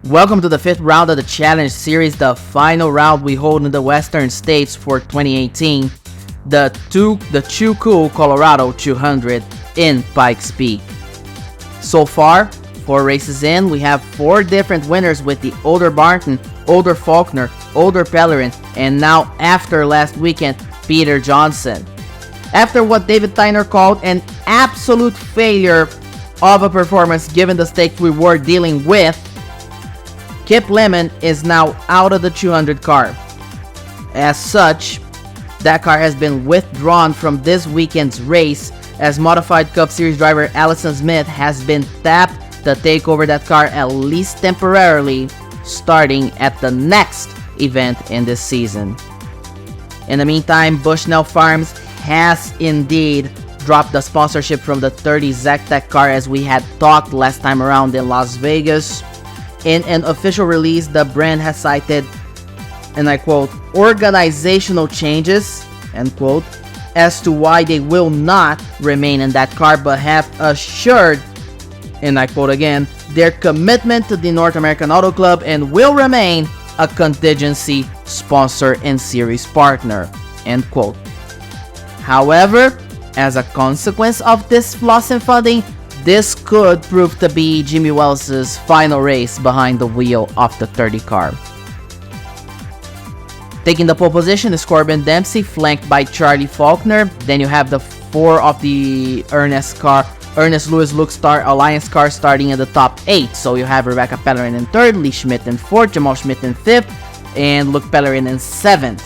Welcome to the 5th round of the Challenge Series, the final round we hold in the Western States for 2018, the Chuku Colorado 200 in Pikes Peak. So far, 4 races in, we have 4 different winners with the Older Barton, Older Faulkner, Older Pellerin, and now after last weekend, Peter Johnson. After what David Tyner called an absolute failure of a performance given the stakes we were dealing with, Kip Lemon is now out of the 200 car. As such, that car has been withdrawn from this weekend's race as Modified Cup Series driver Allison Smith has been tapped to take over that car at least temporarily, starting at the next event in this season. In the meantime, Bushnell Farms has indeed dropped the sponsorship from the 30 Zactec car as we had talked last time around in Las Vegas. In an official release, the brand has cited, and I quote, organizational changes, end quote, as to why they will not remain in that car, but have assured, and I quote again, their commitment to the North American Auto Club and will remain a contingency sponsor and series partner, end quote. However, as a consequence of this loss in funding, this could prove to be Jimmy Wells's final race behind the wheel of the 30 car. Taking the pole position is Corbin Dempsey, flanked by Charlie Faulkner. Then you have the 4 of the Ernest Lewis Luke Star Alliance car starting in the top 8. So you have Rebecca Pellerin in 3rd, Lee Schmidt in 4th, Jamal Schmidt in 5th, and Luke Pellerin in 7th.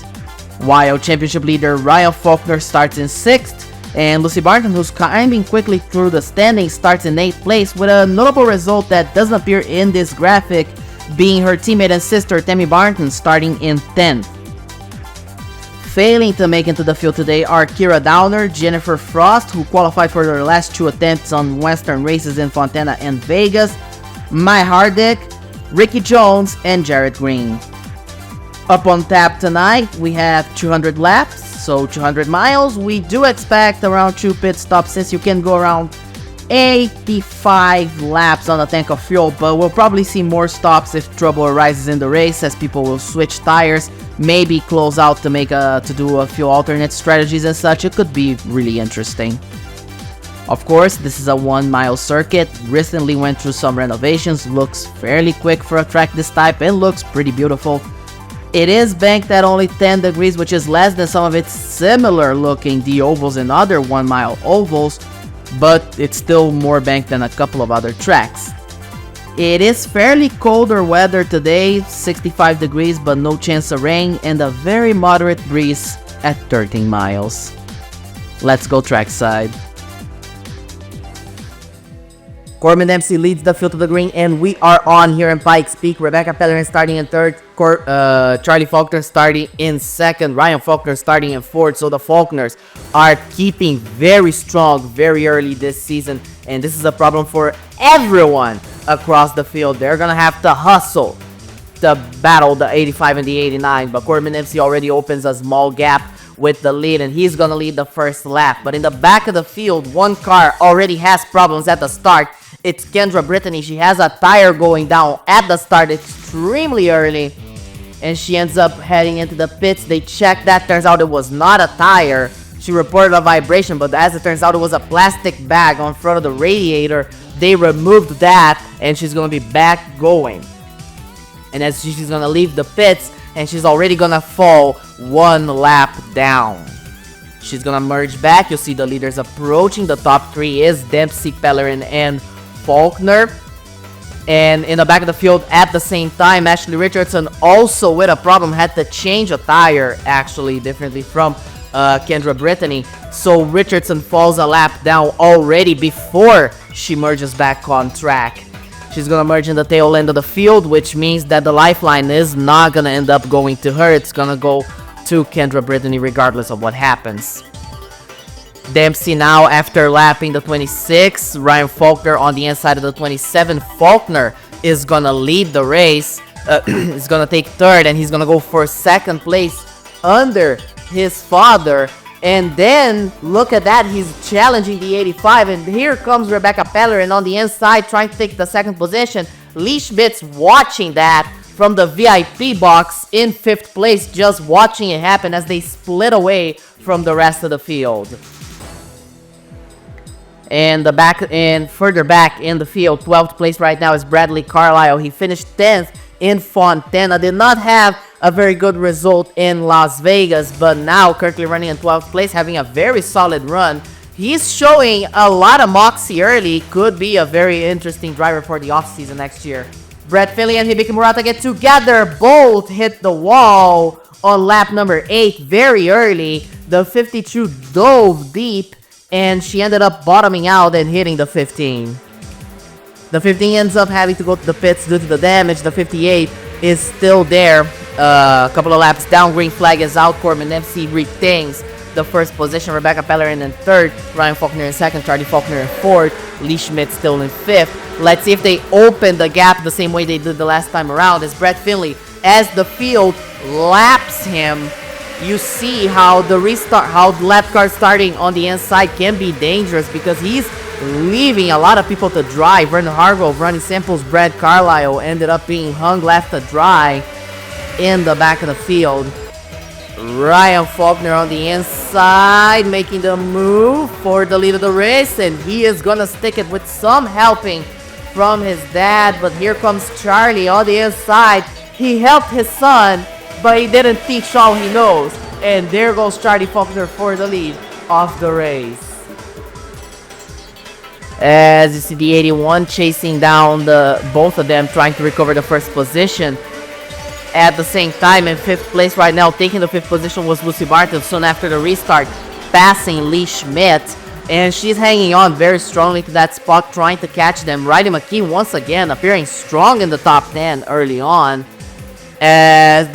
While championship leader Ryan Faulkner starts in 6th, and Lucy Barton, who's climbing quickly through the standings, starts in 8th place with a notable result that doesn't appear in this graphic, being her teammate and sister Tammy Barton starting in 10th. Failing to make into the field today are Kira Downer, Jennifer Frost, who qualified for their last 2 attempts on Western races in Fontana and Vegas, Mai Hardick, Ricky Jones, and Jared Green. Up on tap tonight, we have 200 laps, so 200 miles. We do expect around 2 pit stops since you can go around 85 laps on a tank of fuel, but we'll probably see more stops if trouble arises in the race as people will switch tires, maybe close out to do a few alternate strategies and such. It could be really interesting. Of course, this is a 1-mile circuit, recently went through some renovations, looks fairly quick for a track this type and looks pretty beautiful. It is banked at only 10 degrees, which is less than some of its similar looking D ovals and other 1-mile ovals, but it's still more banked than a couple of other tracks. It is fairly colder weather today, 65 degrees but no chance of rain, and a very moderate breeze at 13 miles. Let's go trackside. Corbin Dempsey leads the field to the green, and we are on here in Pikes Peak. Rebecca Pellerin starting in 3rd, Charlie Faulkner starting in 2nd, Ryan Faulkner starting in 4th. So the Faulkners are keeping very strong very early this season, and this is a problem for everyone across the field. They're gonna have to hustle to battle the 85 and the 89, but Corbin Dempsey already opens a small gap with the lead, and he's gonna lead the first lap. But in the back of the field, one car already has problems at the start. It's Kendra Brittany. She has a tire going down at the start extremely early, and she ends up heading into the pits. They checked that, turns out it was not a tire. She reported a vibration, but as it turns out, it was a plastic bag on front of the radiator. They removed that, and she's gonna be back going. And as she's gonna leave the pits, and she's already gonna fall 1 lap down. She's gonna merge back. You'll see the leaders approaching. The top 3 is Dempsey, Pellerin, and Faulkner. And in the back of the field at the same time, Ashley Richardson, also with a problem, had to change a tire, actually, differently from Kendra Brittany. So Richardson falls a lap down already before she merges back on track. She's gonna merge in the tail end of the field, which means that the lifeline is not gonna end up going to her. It's gonna go to Kendra Brittany regardless of what happens. Dempsey now, after lapping the 26, Ryan Faulkner on the inside of the 27. Faulkner is gonna lead the race. He's gonna take 3rd, and he's gonna go for 2nd place under his father. And then, look at that, he's challenging the 85, and here comes Rebecca Pellerin on the inside trying to take the 2nd position. Lee Schmidt's watching that from the VIP box in 5th place, just watching it happen as they split away from the rest of the field. And further back in the field, 12th place right now is Bradley Carlisle. He finished 10th in Fontana. Did not have a very good result in Las Vegas, but now currently running in 12th place, having a very solid run. He's showing a lot of moxie early. Could be a very interesting driver for the offseason next year. Brett Finley and Hibiki Murata get together. Both hit the wall on lap number 8 very early. The 52 dove deep, and she ended up bottoming out and hitting the 15. The 15 ends up having to go to the pits due to the damage. The 58 is still there. A couple of laps down. Green flag is out. Corbin Dempsey retains the first position. Rebecca Pellerin in 3rd. Ryan Faulkner in 2nd. Charlie Faulkner in 4th. Lee Schmidt still in 5th. Let's see if they open the gap the same way they did the last time around. As Brett Finley, as the field laps him, you see how the lap car starting on the inside can be dangerous because he's leaving a lot of people to dry. Vernon Hargrove, Ronnie Samples, Brad Carlisle ended up being hung left to dry in the back of the field. Ryan Faulkner on the inside making the move for the lead of the race, and he is gonna stick it with some helping from his dad. But here comes Charlie on the inside. He helped his son, but he didn't teach all he knows. And there goes Charlie Faulkner for the lead of the race. As you see the 81 chasing down both of them, trying to recover the first position. At the same time, in 5th place right now, taking the 5th position was Lucy Barton soon after the restart, passing Lee Schmidt. And she's hanging on very strongly to that spot, trying to catch them. Riley McKee once again appearing strong in the top 10 early on. As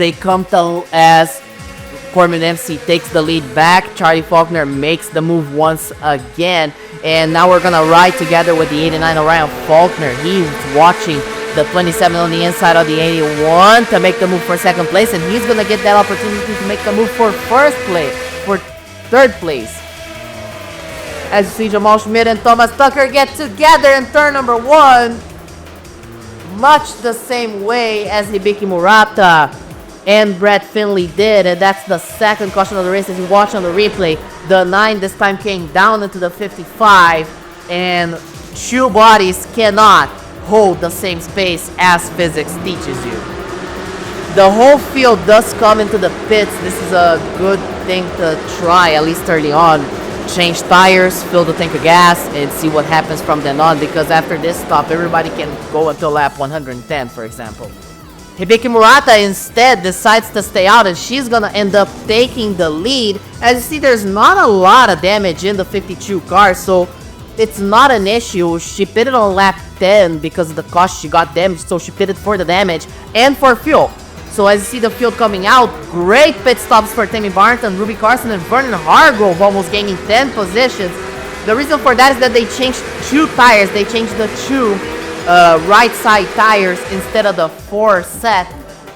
Corbin Dempsey takes the lead back, Charlie Faulkner makes the move once again. And now we're gonna ride together with the 89 Ryan Faulkner. He's watching the 27 on the inside of the 81 to make the move for 2nd place, and he's gonna get that opportunity to make the move for 3rd place. As you see Jamal Schmidt and Thomas Tucker get together in turn number 1, much the same way as Hibiki Murata and Brett Finley did, and that's the 2nd caution of the race. As you watch on the replay, the 9 this time came down into the 55, and two bodies cannot hold the same space as physics teaches you. The whole field does come into the pits. This is a good thing to try, at least early on. Change tires, fill the tank of gas, and see what happens from then on, because after this stop, everybody can go until lap 110, for example. Hibiki Murata instead decides to stay out, and she's gonna end up taking the lead. As you see, there's not a lot of damage in the 52 car, so it's not an issue. She pitted on lap 10 because of the cost. She got damaged, so she pitted for the damage and for fuel. So as you see the field coming out, great pit stops for Tammy Barton, Ruby Carson, and Vernon Hargrove almost gaining 10 positions. The reason for that is that they changed 2 tires. They changed the 2 right side tires instead of the 4 set.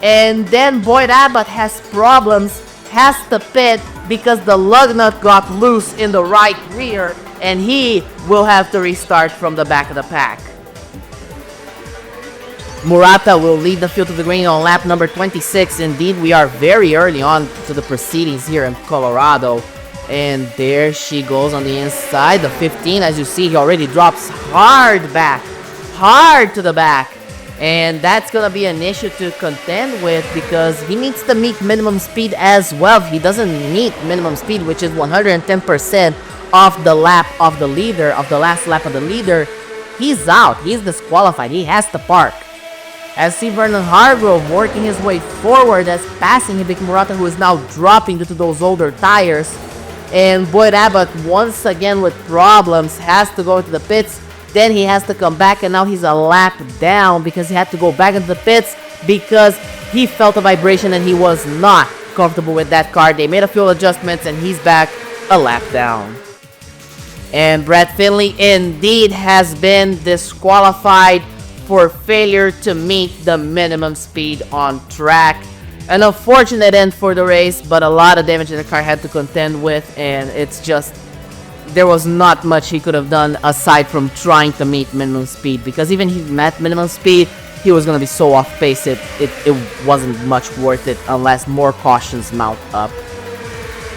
And then Boyd Abbott has problems, has to pit because the lug nut got loose in the right rear, and he will have to restart from the back of the pack. Murata will lead the field to the green on lap number 26. Indeed, we are very early on to the proceedings here in Colorado. And there she goes on the inside. The 15, as you see, he already drops hard to the back. And that's going to be an issue to contend with because he needs to meet minimum speed as well. If he doesn't meet minimum speed, which is 110% of the lap of the leader, of the last lap of the leader, he's out. He's disqualified. He has to park. As see Vernon Hargrove working his way forward as passing Hibiki Murata, who is now dropping due to those older tires. And Boyd Abbott, once again with problems, has to go into the pits. Then he has to come back, and now he's a lap down because he had to go back into the pits because he felt a vibration and he was not comfortable with that car. They made a fuel adjustments, and he's back a lap down. And Brett Finley indeed has been disqualified for failure to meet the minimum speed on track. An unfortunate end for the race, but a lot of damage that the car had to contend with, and it's just, there was not much he could have done aside from trying to meet minimum speed, because even he met minimum speed, he was gonna be so off pace, it wasn't much worth it unless more cautions mount up.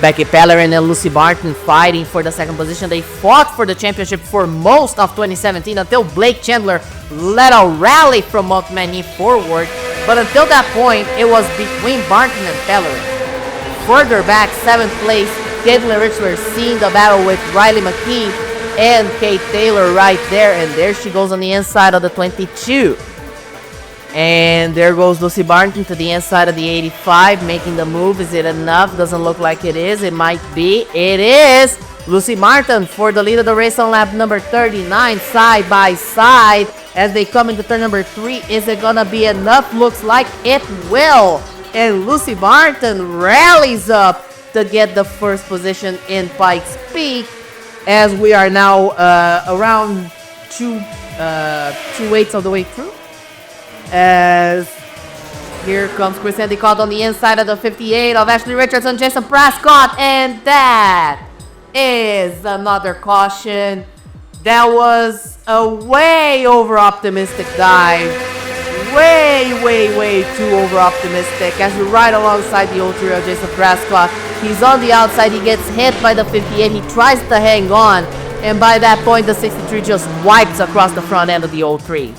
Becky Pellerin and Lucy Barton fighting for the second position. They fought for the championship for most of 2017 until Blake Chandler led a rally from Montmagny forward. But until that point, it was between Barton and Pellerin. Further back, 7th place, Caitlin Richler seeing the battle with Riley McKee and Kate Taylor right there. And there she goes on the inside of the 22. And there goes Lucy Barton to the inside of the 85, making the move. Is it enough? Doesn't look like it is. It might be. It is. Lucy Barton for the lead of the race on lap number 39, side by side. As they come into turn number 3, is it gonna be enough? Looks like it will. And Lucy Barton rallies up to get the first position in Pikes Peak. As we are now around 2/8 of the way through. As here comes Chris Endicott on the inside of the 58 of Ashley Richardson, Jason Prescott, and that is another caution. That was a way over optimistic dive. Way too over optimistic. As we ride alongside the 03 of Jason Prescott, he's on the outside, he gets hit by the 58, he tries to hang on, and by that point the 63 just wipes across the front end of the 03.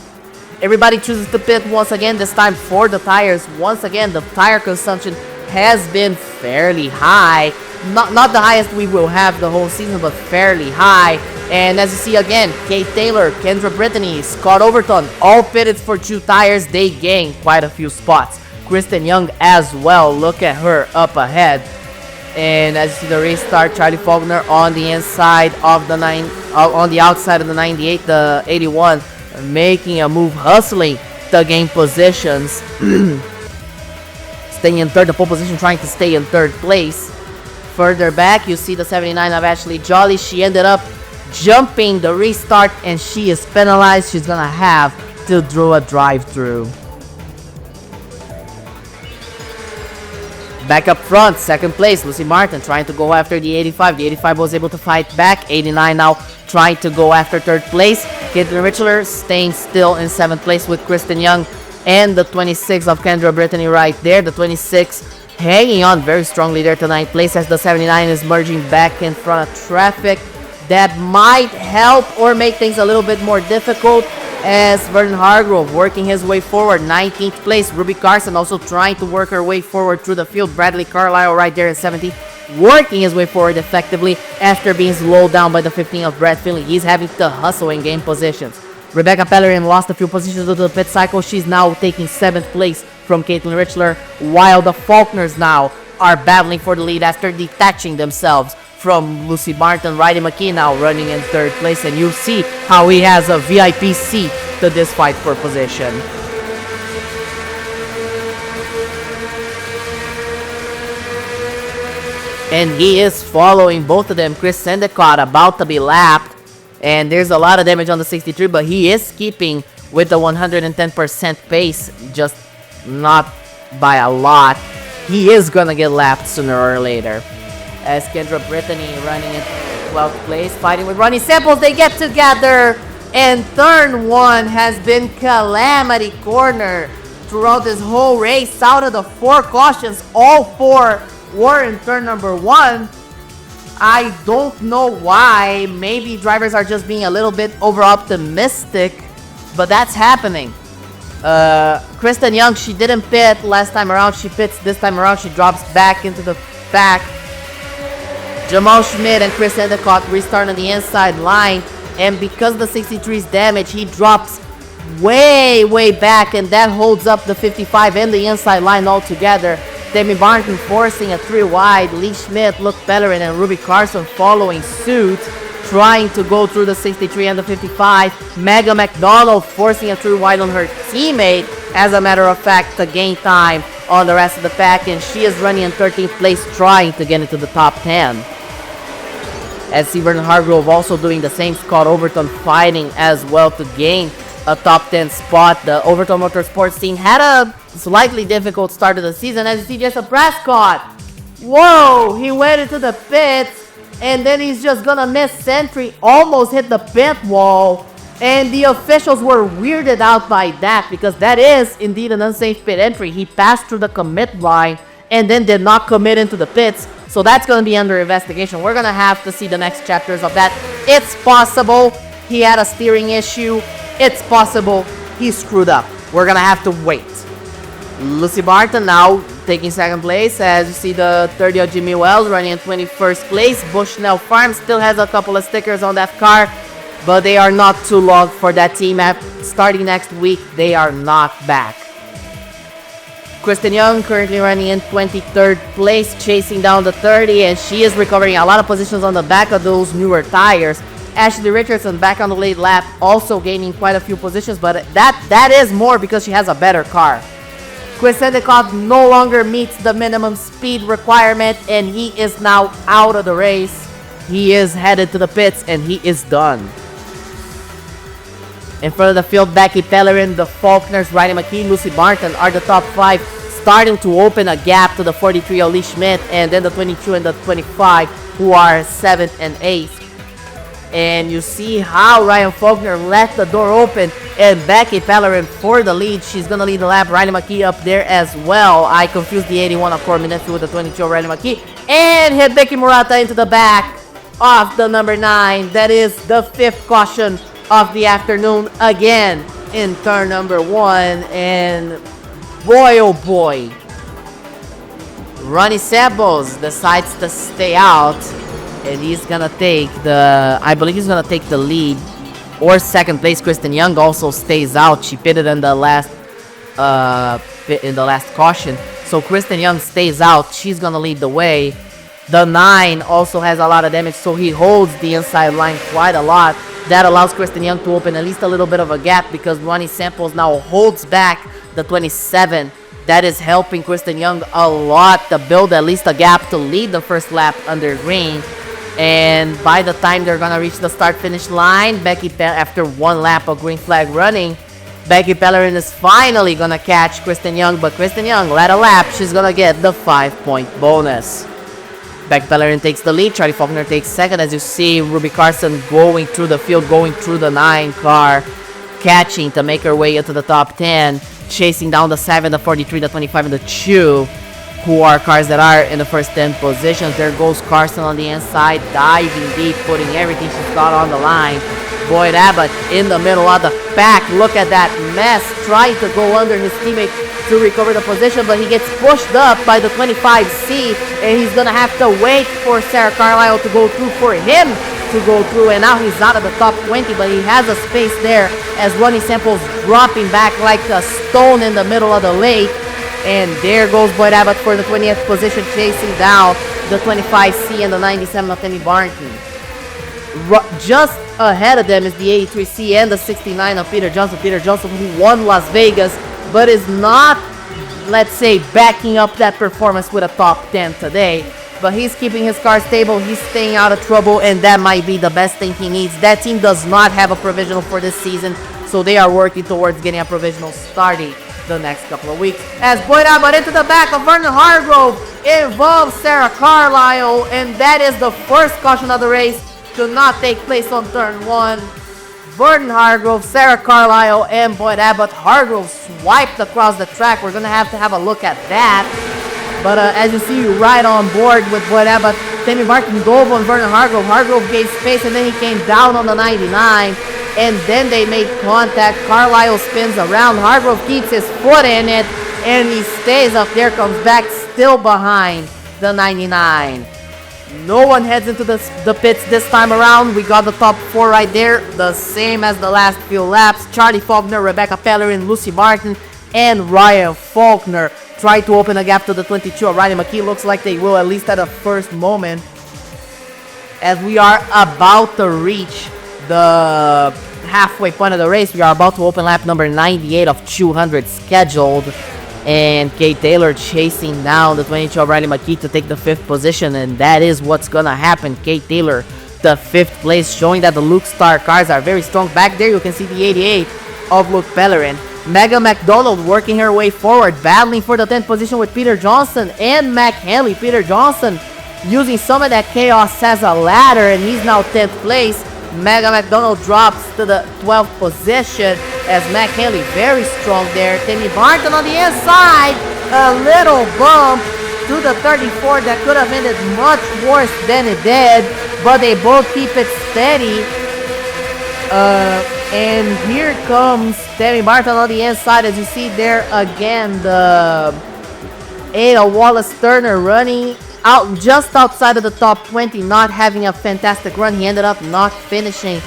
Everybody chooses to pit once again, this time for the tires. Once again, the tire consumption has been fairly high. Not the highest we will have the whole season, but fairly high. And as you see again, Kate Taylor, Kendra Brittany, Scott Overton, all pitted for 2 tires. They gained quite a few spots. Kristen Young as well. Look at her up ahead. And as you see the race start, Charlie Faulkner on the inside of the on the outside of the 98, the 81. Making a move, hustling to gain positions. Staying in third, the pole position, trying to stay in third place. Further back, you see the 79 of Ashley Jolly. She ended up jumping the restart and she is penalized. She's gonna have to draw a drive-through. Back up front, second place, Lucy Martin trying to go after the 85. The 85 was able to fight back. 89 now trying to go after third place. Caitlin Richler staying still in 7th place with Kristen Young and the 26 of Kendra Brittany right there. The 26 hanging on very strongly there to 9th place as the 79 is merging back in front of traffic. That might help or make things a little bit more difficult as Vernon Hargrove working his way forward. 19th place, Ruby Carson also trying to work her way forward through the field. Bradley Carlisle right there in 17th, working his way forward effectively after being slowed down by the 15 of Brad Finley. He's having to hustle and gain positions. Rebecca Pellerin lost a few positions to the pit cycle. She's now taking 7th place from Caitlin Richler, while the Faulkners now are battling for the lead after detaching themselves from Lucy Barton. Riley McKee now running in 3rd place, and you see how he has a VIP seat to this fight for position. And he is following both of them. Chris Endicott about to be lapped. And there's a lot of damage on the 63, but he is keeping with the 110% pace, just not by a lot. He is gonna get lapped sooner or later. As Kendra Brittany running in 12th place, fighting with Ronnie Samples, they get together. And turn 1 has been calamity corner throughout this whole race. Out of the 4 cautions, all 4 were in turn number 1. I don't know why. Maybe drivers are just being a little bit over optimistic, but that's happening. Kristen Young, she didn't pit last time around. She pits this time around. She drops back into the back. Jamal Schmidt and Chris Endicott restart on the inside line, and because the 63's damage, he drops way back, and that holds up the 55 and the inside line altogether. Demi Barton forcing a 3 wide. Lee Schmidt, Luke Pellerin, and Ruby Carson following suit, trying to go through the 63 and the 55. Mega McDonald forcing a 3 wide on her teammate, as a matter of fact, to gain time on the rest of the pack, and she is running in 13th place, trying to get into the top 10. As Vernon Hargrove also doing the same. Scott Overton fighting as well to gain a top 10 spot. The Overton Motorsports team had a slightly difficult start of the season, as you see Jason Prescott. Whoa, he went into the pits, and then he's just gonna miss entry, almost hit the pit wall. And the officials were weirded out by that because that is indeed an unsafe pit entry. He passed through the commit line and then did not commit into the pits. So that's going to be under investigation. We're going to have to see the next chapters of that. It's possible he had a steering issue. It's possible he screwed up. We're going to have to wait. Lucy Barton now taking second place. As you see, the 30 of Jimmy Wells running in 21st place. Bushnell Farm still has a couple of stickers on that car, but they are not too long for that team. Starting next week, they are not back. Kristen Young currently running in 23rd place, chasing down the 30, and she is recovering a lot of positions on the back of those newer tires. Ashley Richardson back on the late lap, also gaining quite a few positions, but that is more because she has a better car. Chris Endicott no longer meets the minimum speed requirement, and he is now out of the race. He is headed to the pits, and he is done. In front of the field, Becky Pellerin, the Faulkners, Riley McKee, Lucy Barton are the top 5, starting to open a gap to the 43 of Lee Schmidt, and then the 22 and the 25, who are 7th and 8th. And you see how Ryan Faulkner left the door open, and Becky Pellerin for the lead. She's going to lead the lap. Riley McKee up there as well. I confused the 81 of Corbin Nessie with the 22 of Riley McKee, and hit Becky Murata into the back of the number 9. That is the 5th caution of the afternoon again in turn number 1. And boy, oh boy, Ronnie Samples decides to stay out. And he's gonna take I believe he's gonna take the lead or second place. Kristen Young also stays out. She pitted in the last caution. So Kristen Young stays out. She's gonna lead the way. The 9 also has a lot of damage, so he holds the inside line quite a lot. That allows Kristen Young to open at least a little bit of a gap because Ronnie Samples now holds back the 27. That is helping Kristen Young a lot to build at least a gap to lead the first lap under green. And by the time they're gonna reach the start-finish line, after one lap of green flag running, Becky Pellerin is finally gonna catch Kristen Young, but Kristen Young led a lap. She's gonna get the 5-point bonus. Becky Pellerin takes the lead. Charlie Faulkner takes second. As you see, Ruby Carson going through the field, going through the 9 car, catching to make her way into the top 10, chasing down the 7, the 43, the 25, and the 2. Who are cars that are in the first 10 positions. There goes Carson on the inside, diving deep, putting everything she's got on the line. Boyd Abbott in the middle of the pack. Look at that mess, trying to go under his teammate to recover the position, but he gets pushed up by the 25C, and he's gonna have to wait for Sarah Carlisle to go through, for him to go through, and now he's out of the top 20, but he has a space there as Ronnie Samples dropping back like a stone in the middle of the lake. And there goes Boyd Abbott for the 20th position, chasing down the 25C and the 97 of Tammy Barton. Just ahead of them is the 83C and the 69 of Peter Johnson. Peter Johnson, who won Las Vegas, but is not, let's say, backing up that performance with a top 10 today. But he's keeping his car stable, he's staying out of trouble, and that might be the best thing he needs. That team does not have a provisional for this season, so they are working towards getting a provisional starting the next couple of weeks. As Boyd Abbott into the back of Vernon Hargrove involves Sarah Carlisle, and that is the first caution of the race to not take place on turn 1. Vernon Hargrove, Sarah Carlisle, and Boyd Abbott. Hargrove swiped across the track. We're gonna have to have a look at that. But as you see, right on board with Boyd Abbott, Tammy Barton dove on Vernon Hargrove. Hargrove gave space, and then he came down on the 99. And then they made contact. Carlisle spins around. Hargrove keeps his foot in it, and he stays up there, comes back still behind the 99. No one heads into the pits this time around. We got the top 4 right there, the same as the last few laps. Charlie Faulkner, Rebecca Pellerin, Lucy Barton, and Ryan Faulkner try to open a gap to the 22 of Riley McKee. Looks like they will, at least at the first moment, as we are about to reach the halfway point of the race. We are about to open lap number 98 of 200 scheduled, and Kate Taylor chasing down the 22 of Riley McKee to take the 5th position, and that is what's gonna happen. Kate Taylor, the 5th place, showing that the Luke Star cars are very strong. Back there you can see the 88 of Luke Pellerin. Megan McDonald working her way forward, battling for the 10th position with Peter Johnson and Mac Henley. Peter Johnson using some of that chaos as a ladder, and he's now 10th place. Mega McDonald drops to the 12th position as Mac Haley very strong there. Timmy Barton on the inside, a little bump to the 34 that could have ended much worse than it did, but they both keep it steady. And here comes Tammy Barton on the inside. As you see there again, the Ada Wallace Turner running out just outside of the top 20, not having a fantastic run. He ended up not finishing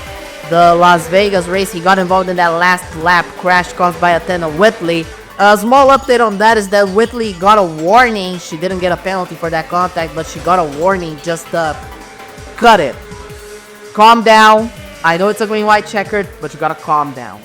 the Las Vegas race. He got involved in that last lap crash caused by a 10 of Whitley. A small update on that is that Whitley got a warning. She didn't get a penalty for that contact, but she got a warning just to cut it. Calm down. I know it's a green-white checkered, but you gotta calm down.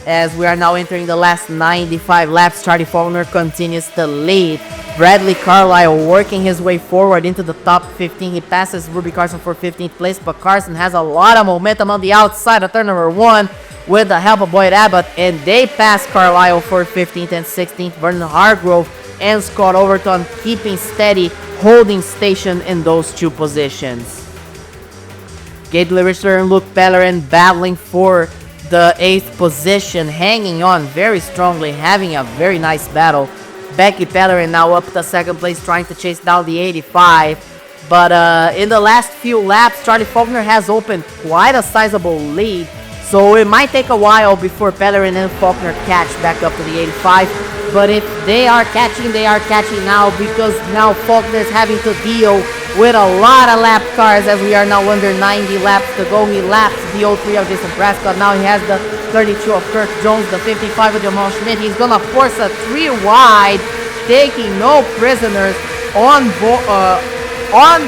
As we are now entering the last 95 laps, Charlie Faulkner continues to lead. Bradley Carlisle working his way forward into the top 15. He passes Ruby Carson for 15th place, but Carson has a lot of momentum on the outside of turn number 1 with the help of Boyd Abbott, and they pass Carlisle for 15th and 16th. Vernon Hargrove and Scott Overton keeping steady, holding station in those two positions. Gately Richter and Luke Pellerin battling for the 8th position, hanging on very strongly, having a very nice battle. Becky Pellerin now up to 2nd place, trying to chase down the 85. But in the last few laps, Charlie Faulkner has opened quite a sizable lead. So it might take a while before Pellerin and Faulkner catch back up to the 85. But if they are catching now, because now Faulkner is having to deal with a lot of lap cars as we are now under 90 laps to go. He laps the 03 of Jason Prescott. Now he has the 32 of Kirk Jones, the 55 of Jamal Schmidt. He's gonna force a 3 wide, taking no prisoners on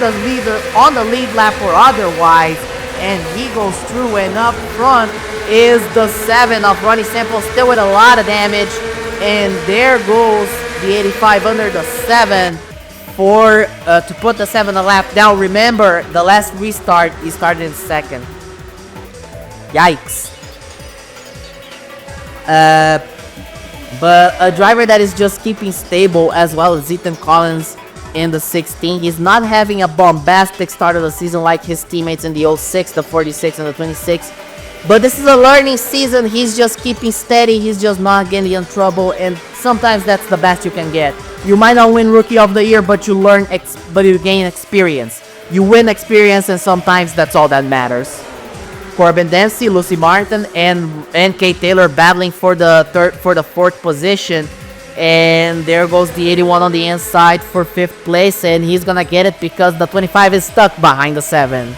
the lead lap or otherwise, and he goes through. And up front is the 7 of Ronnie Sample, still with a lot of damage, and there goes the 85 under the 7 for to put the 7 a lap. Now remember, the last restart he started in 2nd. Yikes. But a driver that is just keeping stable as well as Ethan Collins in the 16. He's not having a bombastic start of the season like his teammates in the 06, the 46, and the 26. But this is a learning season. He's just keeping steady. He's just not getting in trouble, and sometimes that's the best you can get. You might not win Rookie of the Year, but you learn, but you gain experience. You win experience, and sometimes that's all that matters. Corbin Dempsey, Lucy Martin, and Kate Taylor battling for the 4th position. And there goes the 81 on the inside for 5th place, and he's gonna get it because the 25 is stuck behind the 7.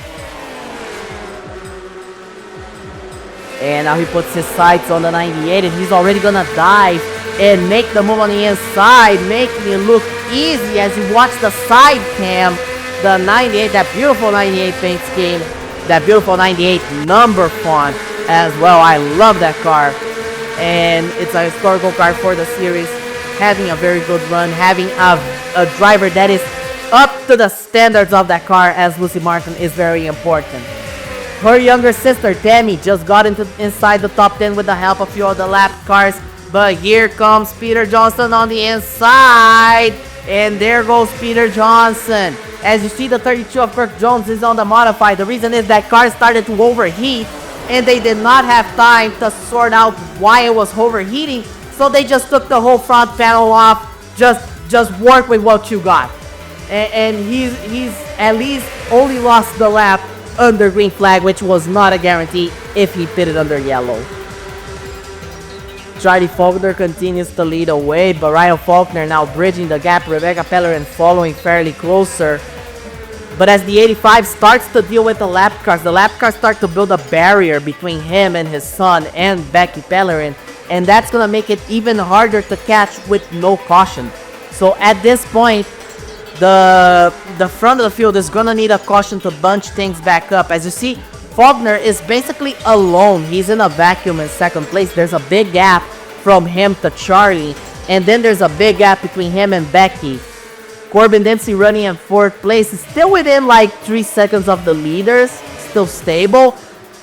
And now he puts his sights on the 98, and he's already gonna dive and make the move on the inside, making it look easy as you watch the side cam. The 98, that beautiful 98 paint scheme, that beautiful 98 number font as well. I love that car, and it's a historical car for the series. Having a very good run, having a driver that is up to the standards of that car as Lucy Martin is very important. Her younger sister Tammy just got inside the top 10 with the help of a few of the lap cars. But here comes Peter Johnson on the inside, and there goes Peter Johnson. As you see, the 32 of Kirk Jones is on the modified. The reason is that car started to overheat, and they did not have time to sort out why it was overheating. So they just took the whole front panel off. Just work with what you got. And he's at least only lost the lap under green flag, which was not a guarantee if he pitted under yellow. Charlie Faulkner continues to lead away, but Ryan Faulkner now bridging the gap. Rebecca Pellerin following fairly closer. But as the 85 starts to deal with the lap cars start to build a barrier between him and his son and Becky Pellerin. And that's going to make it even harder to catch with no caution. So at this point, the front of the field is going to need a caution to bunch things back up. As you see, Faulkner is basically alone. He's in a vacuum in 2nd place. There's a big gap from him to Charlie. And then there's a big gap between him and Becky. Corbin Dempsey running in 4th place is still within like 3 seconds of the leaders. Still stable.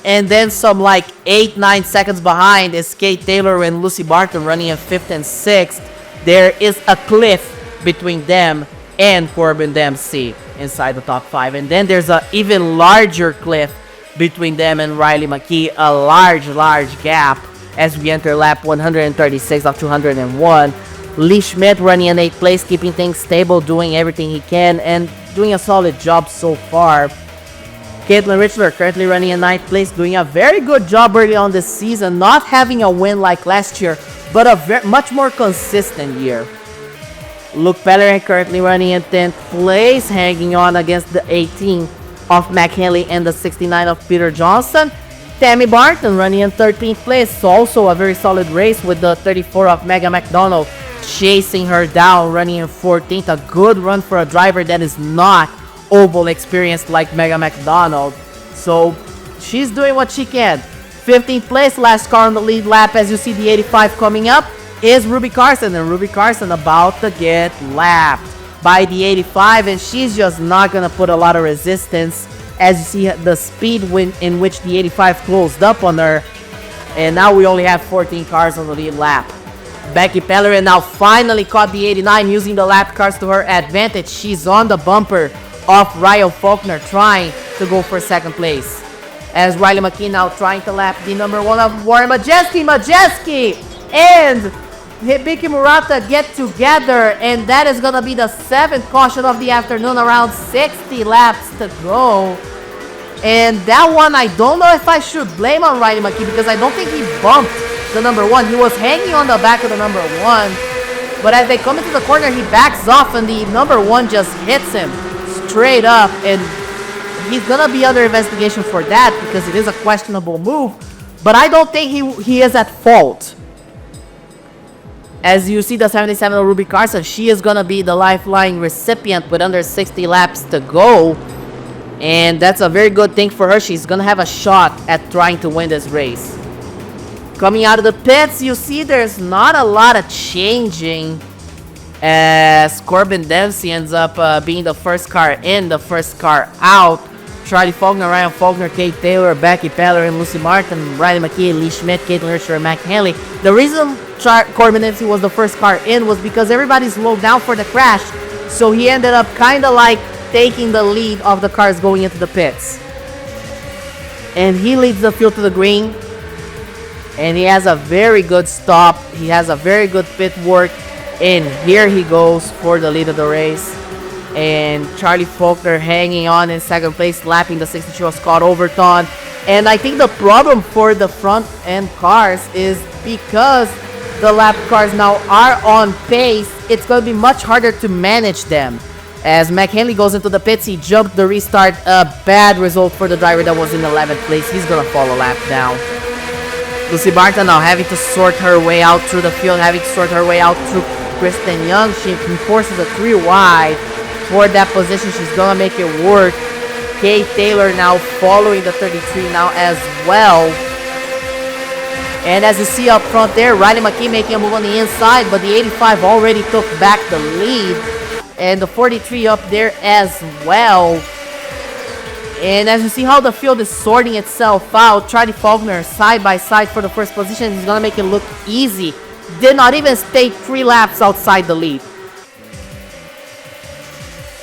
And then some like 8-9 seconds behind is Kate Taylor and Lucy Barton running in 5th and 6th. There is a cliff between them and Corbin Dempsey inside the top 5. And then there's an even larger cliff between them and Riley McKee. A large gap as we enter lap 136 of 201. Lee Schmidt running in 8th place, keeping things stable, doing everything he can, and doing a solid job so far. Caitlin Richler currently running in 9th place, doing a very good job early on this season, not having a win like last year, but a much more consistent year. Luke Pellerin currently running in 10th place, hanging on against the 18 of McHenley and the 69 of Peter Johnson. Tammy Barton running in 13th place, also a very solid race with the 34 of Megan McDonald chasing her down, running in 14th. A good run for a driver that is not oval experienced like Megan McDonald. So she's doing what she can. 15th place, last car on the lead lap, as you see the 85 coming up, is Ruby Carson. And Ruby Carson about to get lapped by the 85, and she's just not going to put a lot of resistance, as you see the speed in which the 85 closed up on her. And now we only have 14 cars on the lead lap. Becky Pellerin now finally caught the 89 using the lap cars to her advantage. She's on the bumper of Ryan Faulkner trying to go for second place. As Riley McKee now trying to lap the number 1 of Warren Majeski and Hibiki Murata get together, and that is going to be the 7th caution of the afternoon, around 60 laps to go. And that one, I don't know if I should blame on Riley McKee, because I don't think he bumped the number 1. He was hanging on the back of the number 1, but as they come into the corner, he backs off and the number 1 just hits him straight up, and he's going to be under investigation for that because it is a questionable move, but I don't think he is at fault. As you see the 77 of Ruby Carson, she is going to be the lifeline recipient with under 60 laps to go. And that's a very good thing for her. She's going to have a shot at trying to win this race. Coming out of the pits, you see there's not a lot of changing, as Corbin Dempsey ends up being the first car in, the first car out. Charlie Faulkner, Ryan Faulkner, Kate Taylor, Becky Pellerin, Lucy Martin, Riley McKee, Lee Schmidt, Caitlin Richler, and Mac Henley. The reason Corbin Dempsey was the first car in was because everybody slowed down for the crash, so he ended up kind of like taking the lead of the cars going into the pits. And he leads the field to the green, and he has a very good stop. He has a very good pit work, and here he goes for the lead of the race. And Charlie Faulkner hanging on in second place, lapping the 62 of Scott Overton. And I think the problem for the front end cars is because the lap cars now are on pace, it's going to be much harder to manage them. As McHenley goes into the pits, he jumped the restart. A bad result for the driver that was in 11th place. He's going to fall a lap down. Lucy Barton now having to sort her way out through the field, having to sort her way out through Kristen Young. She forces a 3 wide for that position. She's going to make it work. Kate Taylor now following the 33 now as well. And as you see up front there, Riley McKee making a move on the inside, but the 85 already took back the lead. And the 43 up there as well. And as you see how the field is sorting itself out, Charlie Faulkner side by side for the first position. He's going to make it look easy. Did not even stay 3 laps outside the lead.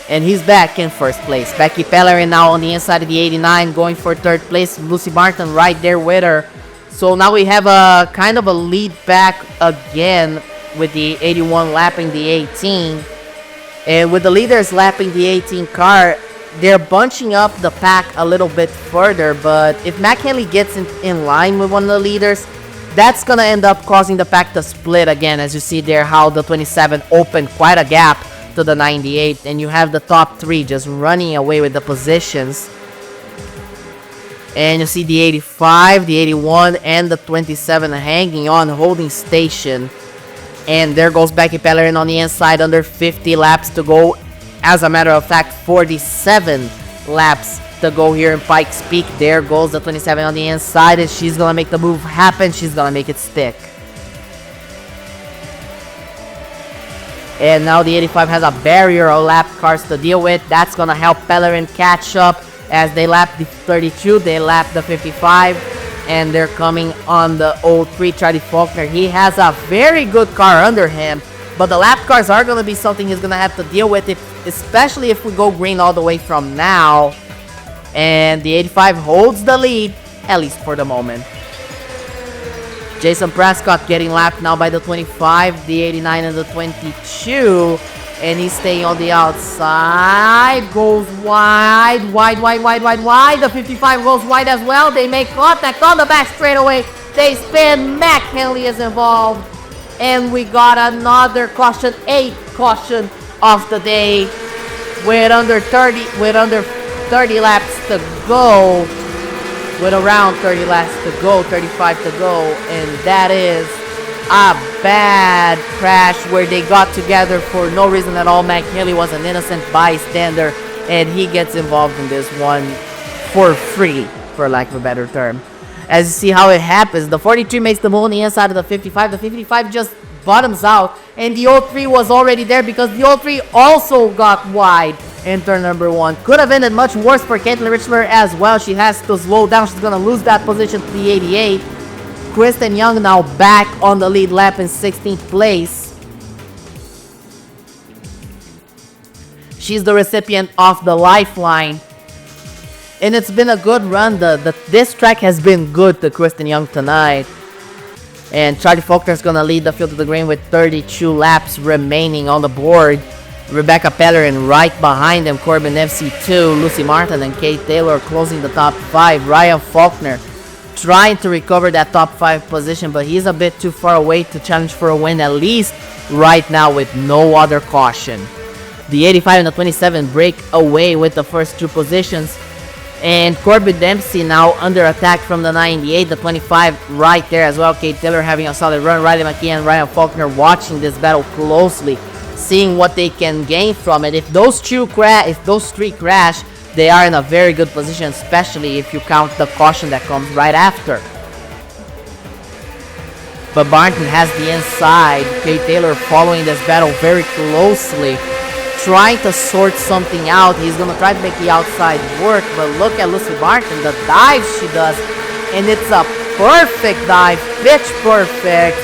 And he's back in first place. Becky Pellerin now on the inside of the 89, going for third place. Lucy Martin right there with her. So now we have a kind of a lead back again with the 81 lapping the 18. And with the leaders lapping the 18 car, they're bunching up the pack a little bit further. But if McHenley gets in line with one of the leaders, that's going to end up causing the pack to split again. As you see there, how the 27 opened quite a gap to the 98, and you have the top 3 just running away with the positions. And you see the 85, the 81, and the 27 hanging on, holding station. And there goes Becky Pellerin on the inside, under 50 laps to go. As a matter of fact, 47 laps to go here in Pikes Peak. There goes the 27 on the inside, and she's gonna make the move happen. She's gonna make it stick. And now the 85 has a barrier of lap cars to deal with. That's going to help Pellerin catch up as they lap the 32. They lap the 55. And they're coming on the 03. Charlie Faulkner. He has a very good car under him. But the lap cars are going to be something he's going to have to deal with, especially if we go green all the way from now. And the 85 holds the lead, at least for the moment. Jason Prescott getting lapped now by the 25, the 89 and the 22. And he's staying on the outside. Goes wide. The 55 goes wide as well. They make contact on the back straightaway. They spin. McKinley is involved. And we got another caution. 8th caution of the day. With under 30 laps to go. With around 30 laps to go. 35 to go. And that is a bad crash where they got together for no reason at all. McKinley was an innocent bystander, and he gets involved in this one for free, for lack of a better term. As you see how it happens, the 43 makes the move on the inside of the 55. The 55 just bottoms out, and the 03 was already there because the 03 also got wide in turn number 1. Could have ended much worse for Caitlin Richler as well. She has to slow down. She's going to lose that position to the 88. Kristen Young now back on the lead lap in 16th place. She's the recipient of the lifeline. And it's been a good run. This track has been good to Kristen Young tonight. And Charlie Faulkner is going to lead the field to the green with 32 laps remaining on the board. Rebecca Pellerin right behind them. Corbin FC2, Lucy Martin and Kate Taylor closing the top 5. Ryan Faulkner trying to recover that top 5 position, but he's a bit too far away to challenge for a win, at least right now with no other caution. The 85 and the 27 break away with the first 2 positions. And Corbin Dempsey now under attack from the 98, the 25 right there as well. Kate Taylor having a solid run. Riley McKee and Ryan Faulkner watching this battle closely, seeing what they can gain from it. If those 3 crash, they are in a very good position, especially if you count the caution that comes right after. But Barton has the inside. Kate Taylor following this battle very closely, trying to sort something out. He's going to try to make the outside work, but look at Lucy Barton, the dive she does, and it's a perfect dive, pitch perfect.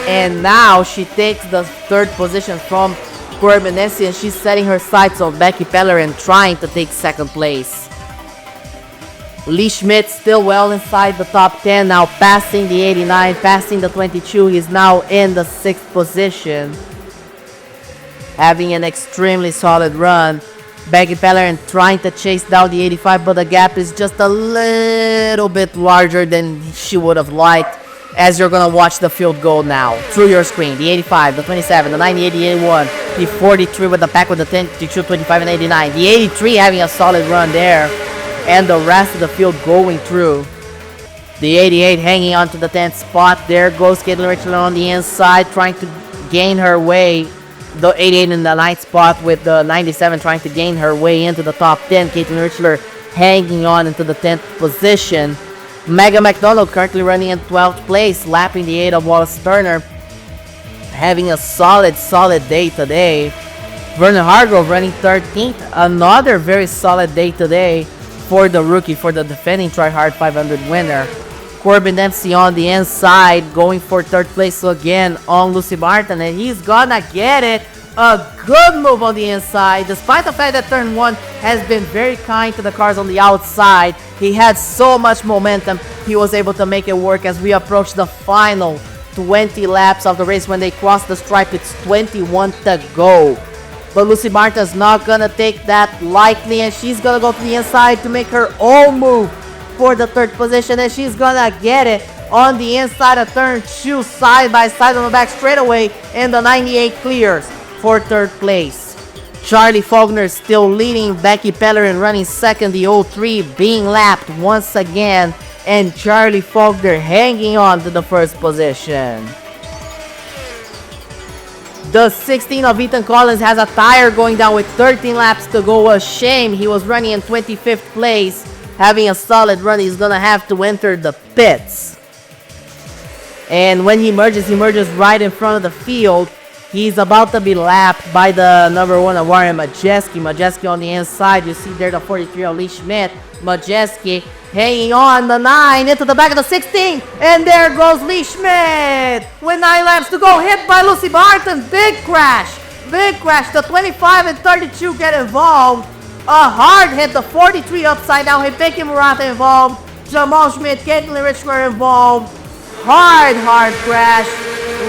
And now she takes the 3rd position from Corbin Dempsey, and she's setting her sights on Becky Pellerin, trying to take 2nd place. Lee Schmidt still well inside the top 10, now passing the 89, passing the 22. He's now in the 6th position, having an extremely solid run. Becky Pellerin trying to chase down the 85, but the gap is just a little bit larger than she would have liked. As you're going to watch the field go now through your screen. The 85, the 27, the 98, the 81, the 43 with the pack with the 10, 22, 25, and 89. The 83 having a solid run there. And the rest of the field going through. The 88 hanging on to the 10th spot. There goes Caitlin Richler on the inside trying to gain her way. The 88 in the 9th spot with the 97 trying to gain her way into the top 10. Caitlin Richler hanging on into the 10th position. Megan McDonald currently running in 12th place, lapping the 8 of Wallace Turner, having a solid day today. Vernon Hargrove running 13th, another very solid day today for the rookie, for the defending Try Hard 500 winner. Corbin Dempsey on the inside, going for 3rd place again on Lucy Martin, and he's gonna get it. A good move on the inside, despite the fact that turn 1 has been very kind to the cars on the outside. He had so much momentum, he was able to make it work as we approach the final 20 laps of the race. When they cross the stripe, it's 21 to go. But Lucy Martin's not gonna take that lightly, and she's gonna go to the inside to make her own move for the 3rd position, and she's gonna get it on the inside of turn 2, side by side on the back straightaway, and the 98 clears for 3rd place. Charlie Faulkner still leading, Becky Pellerin running 2nd, the 03 being lapped once again, and Charlie Faulkner hanging on to the 1st position. The 16 of Ethan Collins has a tire going down with 13 laps to go. A shame, he was running in 25th place, having a solid run. He's gonna have to enter the pits. And when he merges right in front of the field. He's about to be lapped by the number 1 of Warren Majeski. Majeski on the inside. You see there the 43 of Lee Schmidt. Majeski hanging on the 9 into the back of the 16. And there goes Lee Schmidt with 9 laps to go. Hit by Lucy Barton. Big crash. Big crash. The 25 and 32 get involved. A hard hit, the 43 upside down hit. Becky Murata involved. Jamal Schmidt, Caitlin Richler involved. Hard crash.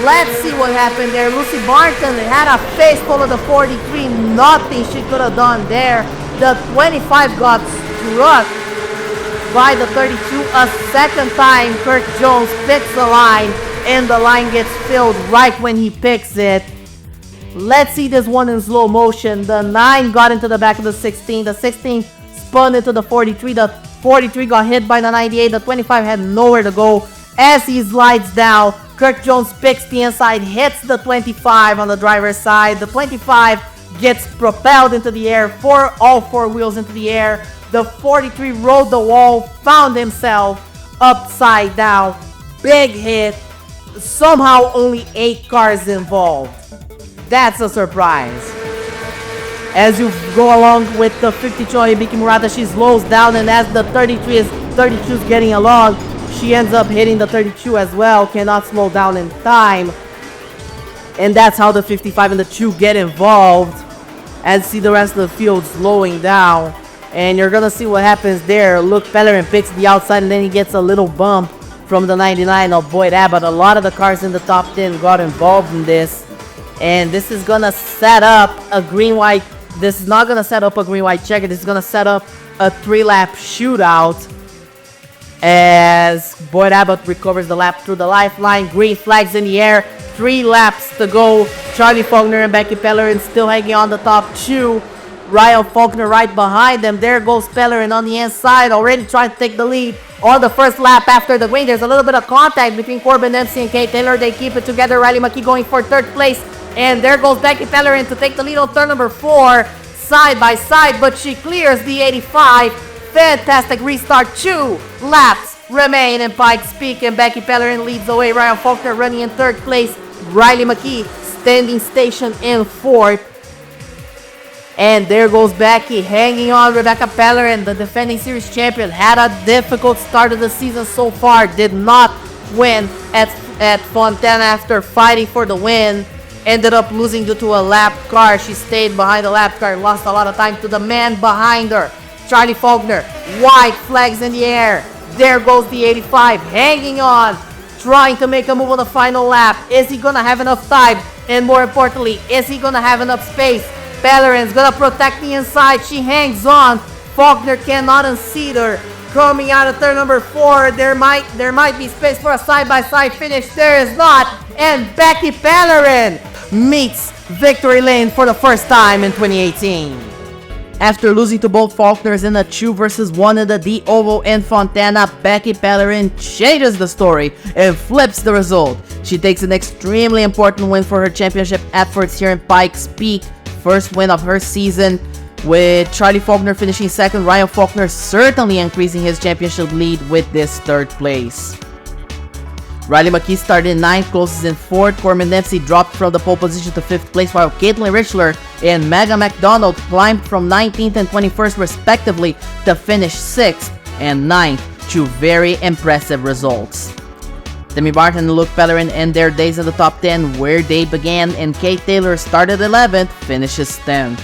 Let's see what happened there. Lucy Barton had a face full of the 43. Nothing she could have done there. The 25 got struck by the 32 a second time. Kirk Jones picks the line, and the line gets filled right when he picks it. Let's see this one in slow motion. The 9 got into the back of the 16. The 16 spun into the 43. The 43 got hit by the 98. The 25 had nowhere to go. As he slides down, Kirk Jones picks the inside, hits the 25 on the driver's side. The 25 gets propelled into the air, all four wheels into the air. The 43 rode the wall, found himself upside down. Big hit. Somehow only 8 cars involved. That's a surprise. As you go along with the 52 Hibiki Murata, she slows down, and as the 32 is getting along, she ends up hitting the 32 as well. Cannot slow down in time. And that's how the 55 and the 2 get involved. As you see the rest of the field slowing down. And you're gonna see what happens there. Luke Pellerin picks the outside, and then he gets a little bump from the 99 of Boyd Abbott. A lot of the cars in the top 10 got involved in this. And this is gonna set up a green-white. This is not gonna set up a green-white checker. This is gonna set up a 3-lap shootout. As Boyd Abbott recovers the lap through the lifeline. Green flags in the air. 3 laps to go. Charlie Faulkner and Becky Pellerin still hanging on the top 2. Ryan Faulkner right behind them. There goes Pellerin on the inside, already trying to take the lead on the first lap after the green. There's a little bit of contact between Corbin Dempsey and Kate Taylor. They keep it together. Riley McKee going for 3rd place. And there goes Becky Pellerin to take the lead on turn number 4. Side by side, but she clears the 85. Fantastic restart. 2 laps remain in Pikes Peak, and Becky Pellerin leads the way. Ryan Faulkner running in 3rd place. Riley McKee standing station in 4th. And there goes Becky hanging on. Rebecca Pellerin, the defending series champion, had a difficult start of the season so far. Did not win at Fontana after fighting for the win. Ended up losing due to a lap car. She stayed behind the lap car, lost a lot of time to the man behind her. Charlie Faulkner, white flags in the air. There goes the 85, hanging on, trying to make a move on the final lap. Is he gonna have enough time? And more importantly, is he gonna have enough space? Pellerin's gonna protect the inside. She hangs on. Faulkner cannot unseat her. Coming out of turn number 4, there might be space for a side-by-side finish. There is not. And Becky Pellerin meets victory lane for the first time in 2018. After losing to both Faulkners in a 2 versus 1 in the D Oval in Fontana, Becky Pellerin changes the story and flips the result. She takes an extremely important win for her championship efforts here in Pikes Peak. First win of her season, with Charlie Faulkner finishing 2nd. Ryan Faulkner certainly increasing his championship lead with this 3rd place. Riley McKee started in 9th, closes in 4th. Corbin Dempsey dropped from the pole position to 5th place, while Caitlin Richler and Megan McDonald climbed from 19th and 21st respectively to finish 6th and 9th. 2 very impressive results. Demi Barton and Luke Pellerin end their days in the top 10 where they began, and Kate Taylor started 11th, finishes 10th.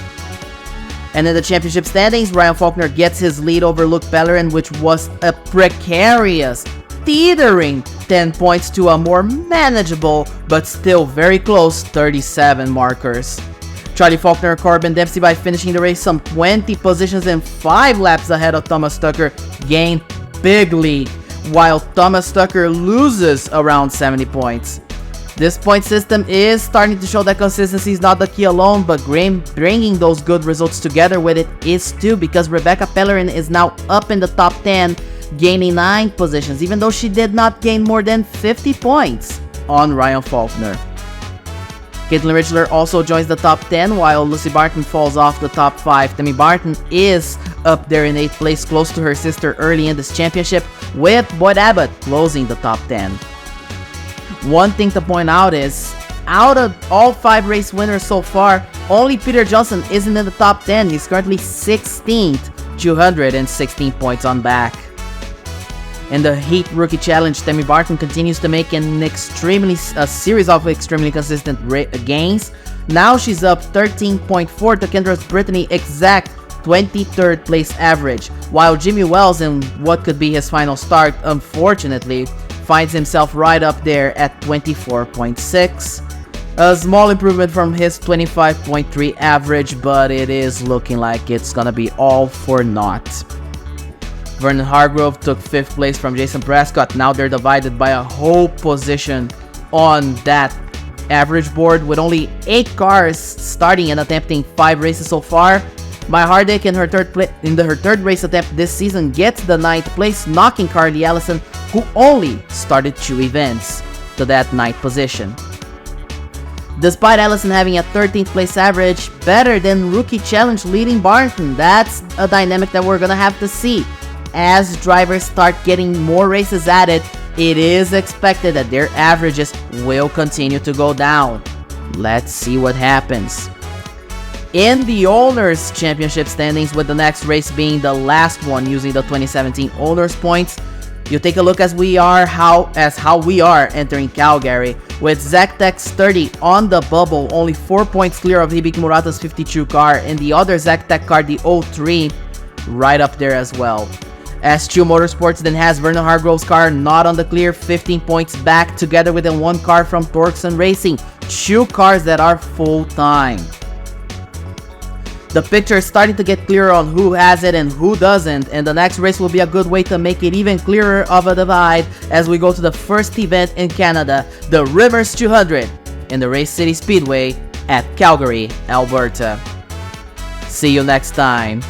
And in the championship standings, Ryan Faulkner gets his lead over Luke Pellerin, which was a precarious, teetering 10 points to a more manageable but still very close 37 markers. Charlie Faulkner and Corbin Dempsey, by finishing the race some 20 positions and 5 laps ahead of Thomas Tucker, gain big lead, while Thomas Tucker loses around 70 points. This point system is starting to show that consistency is not the key alone, but bringing those good results together with it is too, because Rebecca Pellerin is now up in the top 10, gaining 9 positions, even though she did not gain more than 50 points on Ryan Faulkner. Caitlin Richler also joins the top 10, while Lucy Barton falls off the top 5. Demi Barton is up there in 8th place, close to her sister early in this championship, with Boyd Abbott closing the top 10. One thing to point out is, out of all 5 race winners so far, only Peter Johnson isn't in the top 10. He's currently 16th, 216 points on back. In the Heat Rookie Challenge, Demi Barton continues to make a series of extremely consistent gains. Now she's up 13.4 to Kendra's Brittany, exact 23rd place average, while Jimmy Wells, in what could be his final start, unfortunately, finds himself right up there at 24.6. A small improvement from his 25.3 average, but it is looking like it's gonna be all for naught. Vernon Hargrove took 5th place from Jason Prescott. Now they're divided by a whole position on that average board, with only 8 cars starting and attempting 5 races so far. My Hardick in her third race attempt this season gets the 9th place, knocking Carly Ellison, who only started 2 events, to that 9th position. Despite Ellison having a 13th place average, better than rookie challenge leading Barton, that's a dynamic that we're gonna have to see. As drivers start getting more races at it, it is expected that their averages will continue to go down. Let's see what happens. In the Owners Championship standings, with the next race being the last one using the 2017 Owners points, you take a look as how we are entering Calgary, with Zach Tech's 30 on the bubble, only 4 points clear of Hibiki Murata's 52 car, and the other Zach Tech car, the 03, right up there as well. S2 Motorsports then has Vernon Hargrove's car not on the clear, 15 points back, together with the 1 car from Torxon Racing, 2 cars that are full-time. The picture is starting to get clearer on who has it and who doesn't, and the next race will be a good way to make it even clearer of a divide as we go to the first event in Canada, the Rimmers 200, in the Race City Speedway at Calgary, Alberta. See you next time.